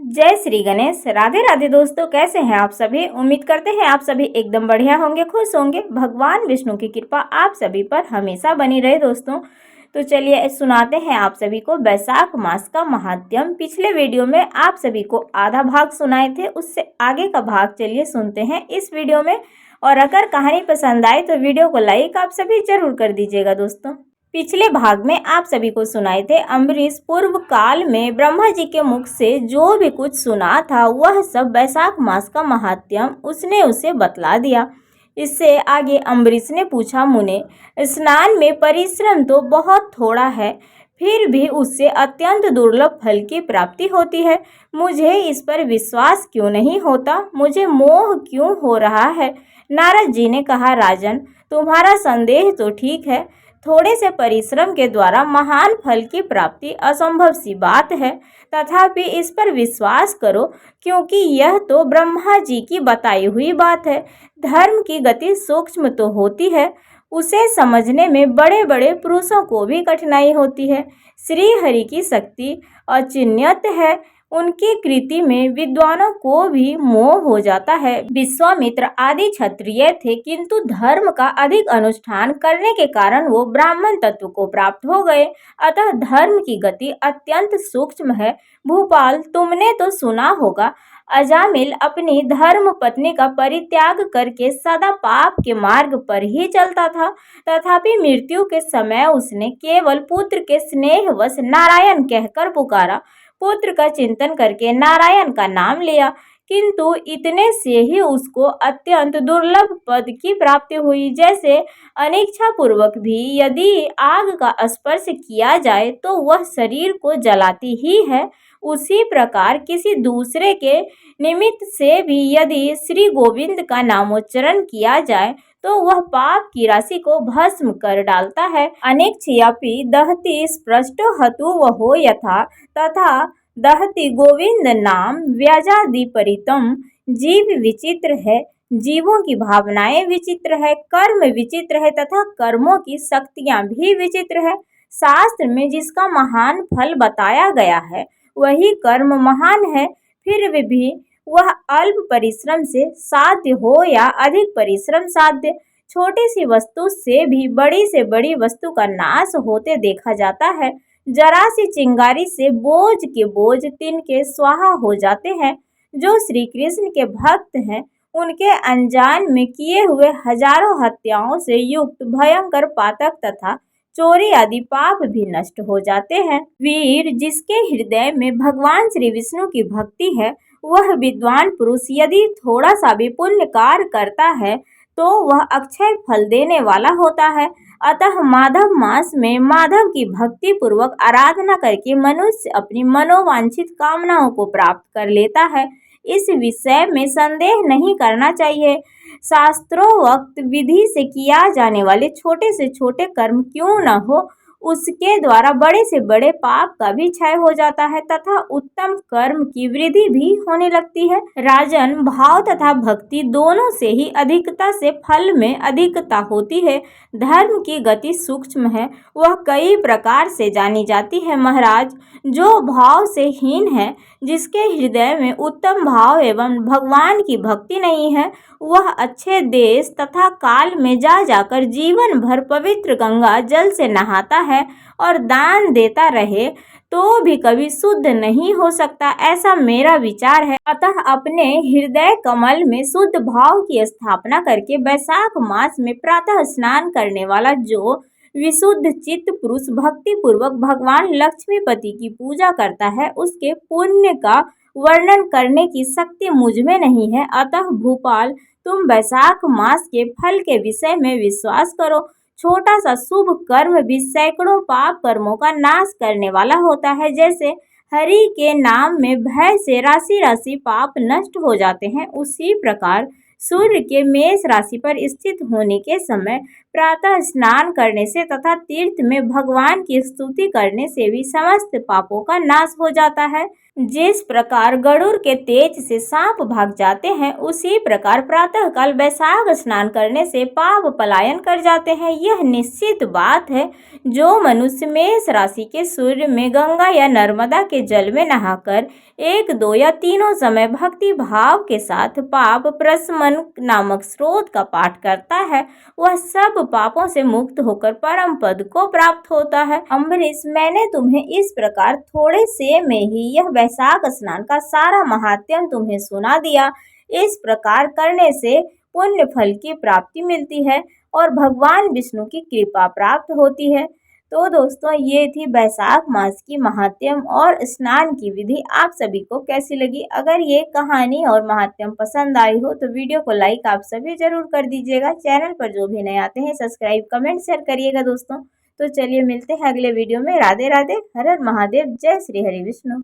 जय श्री गणेश। राधे राधे दोस्तों, कैसे हैं आप सभी। उम्मीद करते हैं आप सभी एकदम बढ़िया होंगे, खुश होंगे। भगवान विष्णु की कृपा आप सभी पर हमेशा बनी रहे दोस्तों। तो चलिए सुनाते हैं आप सभी को वैशाख मास का महात्म्य। पिछले वीडियो में आप सभी को आधा भाग सुनाए थे, उससे आगे का भाग चलिए सुनते हैं इस वीडियो में। और अगर कहानी पसंद आए तो वीडियो को लाइक आप सभी जरूर कर दीजिएगा दोस्तों। पिछले भाग में आप सभी को सुनाए थे अम्बरीश पूर्व काल में ब्रह्मा जी के मुख से जो भी कुछ सुना था वह सब वैशाख मास का महात्म्य उसने उसे बतला दिया। इससे आगे अम्बरीश ने पूछा, मुने, स्नान में परिश्रम तो बहुत थोड़ा है, फिर भी उससे अत्यंत दुर्लभ फल की प्राप्ति होती है। मुझे इस पर विश्वास क्यों नहीं होता, मुझे मोह क्यों हो रहा है। नारद जी ने कहा, राजन, तुम्हारा संदेह तो ठीक है। थोड़े से परिश्रम के द्वारा महान फल की प्राप्ति असंभव सी बात है, तथापि इस पर विश्वास करो, क्योंकि यह तो ब्रह्मा जी की बताई हुई बात है। धर्म की गति सूक्ष्म तो होती है, उसे समझने में बड़े बड़े पुरुषों को भी कठिनाई होती है। श्री हरि की शक्ति अचिन्त्यत है, उनकी कृति में विद्वानों को भी मोह हो जाता है। विश्वामित्र आदि क्षत्रिय थे, किंतु धर्म का अधिक अनुष्ठान करने के कारण वो ब्राह्मण तत्व को प्राप्त हो गए। अतः धर्म की गति अत्यंत सूक्ष्म है। भूपाल, तुमने तो सुना होगा, अजामिल अपनी धर्म पत्नी का परित्याग करके सदा पाप के मार्ग पर ही चलता था, तथापि मृत्यु के समय उसने केवल पुत्र के स्नेहवश नारायण कहकर पुकारा। पुत्र का चिंतन करके नारायण का नाम लिया, किंतु इतने से ही उसको अत्यंत दुर्लभ पद की प्राप्ति हुई। जैसे अनिच्छा पूर्वक भी यदि आग का स्पर्श किया जाए तो वह शरीर को जलाती ही है, उसी प्रकार किसी दूसरे के निमित्त से भी यदि श्री गोविंद का नामोच्चारण किया जाए तो वह पाप की राशि को भस्म कर डालता है। अनेक्षयापि दहति स्पृष्टो हतु वहो यथा तथा दहति गोविंद नाम व्याजादि परितम। जीव विचित्र है, जीवों की भावनाएं विचित्र है, कर्म विचित्र है तथा कर्मों की शक्तियां भी विचित्र है। शास्त्र में जिसका महान फल बताया गया है वही कर्म महान है, फिर भी वह अल्प परिश्रम से साध्य हो या अधिक परिश्रम साध्य। छोटी सी वस्तु से भी बड़ी से बड़ी वस्तु का नाश होते देखा जाता है। जरा सी चिंगारी से बोझ के बोझ तिनके स्वाहा हो जाते हैं। जो श्री कृष्ण के भक्त हैं उनके अनजान में किए हुए हजारों हत्याओं से युक्त भयंकर पातक तथा चोरी आदि पाप भी नष्ट हो जाते हैं। वीर, जिसके हृदय में भगवान श्री विष्णु की भक्ति है, वह विद्वान पुरुष यदि थोड़ा सा भी पुण्य कार्य करता है तो वह अक्षय फल देने वाला होता है। अतः माधव मास में माधव की भक्ति पूर्वक आराधना करके मनुष्य अपनी मनोवांछित कामनाओं को प्राप्त कर लेता है। इस विषय में संदेह नहीं करना चाहिए। शास्त्रोक्त विधि से किया जाने वाले छोटे से छोटे कर्म क्यों न हो, उसके द्वारा बड़े से बड़े पाप का भी क्षय हो जाता है तथा उत्तम कर्म की वृद्धि भी होने लगती है। राजन, भाव तथा भक्ति दोनों से ही अधिकता से फल में अधिकता होती है। धर्म की गति सूक्ष्म है, वह कई प्रकार से जानी जाती है। महाराज, जो भाव से हीन है, जिसके हृदय में उत्तम भाव एवं भगवान की भक्ति नहीं है, वह अच्छे देश तथा काल में जा जाकर जीवन भर पवित्र गंगा जल से नहाता है और दान देता रहे तो भी कभी शुद्ध नहीं हो सकता, ऐसा मेरा विचार है। अतः अपने हृदय कमल में शुद्ध भाव की स्थापना करके वैशाख मास में प्रातः स्नान करने वाला जो विशुद्ध चित्त पुरुष भक्ति पूर्वक भगवान लक्ष्मीपति की पूजा करता है, उसके पुण्य का वर्णन करने की शक्ति मुझ में नहीं है। अतः भूपाल, तुम वैशाख मास के फल के विषय में विश्वास करो। छोटा सा शुभ कर्म भी सैकड़ों पाप कर्मों का नाश करने वाला होता है। जैसे हरि के नाम में भय से राशि राशि पाप नष्ट हो जाते हैं, उसी प्रकार सूर्य के मेष राशि पर स्थित होने के समय प्रातः स्नान करने से तथा तीर्थ में भगवान की स्तुति करने से भी समस्त पापों का नाश हो जाता है। जिस प्रकार गरुड़ के तेज से सांप भाग जाते हैं, उसी प्रकार प्रातःकाल वैशाख स्नान करने से पाप पलायन कर जाते हैं। यह निश्चित बात है। जो मनुष्य मेष राशि के सूर्य में, गंगा या नर्मदा के जल में नहाकर 1, 2 या तीनों समय भक्ति भाव के साथ पाप प्रशमन नामक स्रोत का पाठ करता है, वह सब पापों से मुक्त होकर परम पद को प्राप्त होता है। अम्बरीश, मैंने तुम्हें इस प्रकार थोड़े से में ही यह वैशाख स्नान का सारा महात्म्य तुम्हें सुना दिया। इस प्रकार करने से पुण्य फल की प्राप्ति मिलती है और भगवान विष्णु की कृपा प्राप्त होती है। तो दोस्तों, ये थी वैशाख मास की महात्म्य और स्नान की विधि। आप सभी को कैसी लगी? अगर ये कहानी और महात्म्य पसंद आई हो तो वीडियो को लाइक आप सभी जरूर कर दीजिएगा। चैनल पर जो भी नए आते हैं सब्सक्राइब, कमेंट, शेयर करिएगा दोस्तों। तो चलिए मिलते हैं अगले वीडियो में। राधे राधे, हर हर महादेव, जय श्री हरि विष्णु।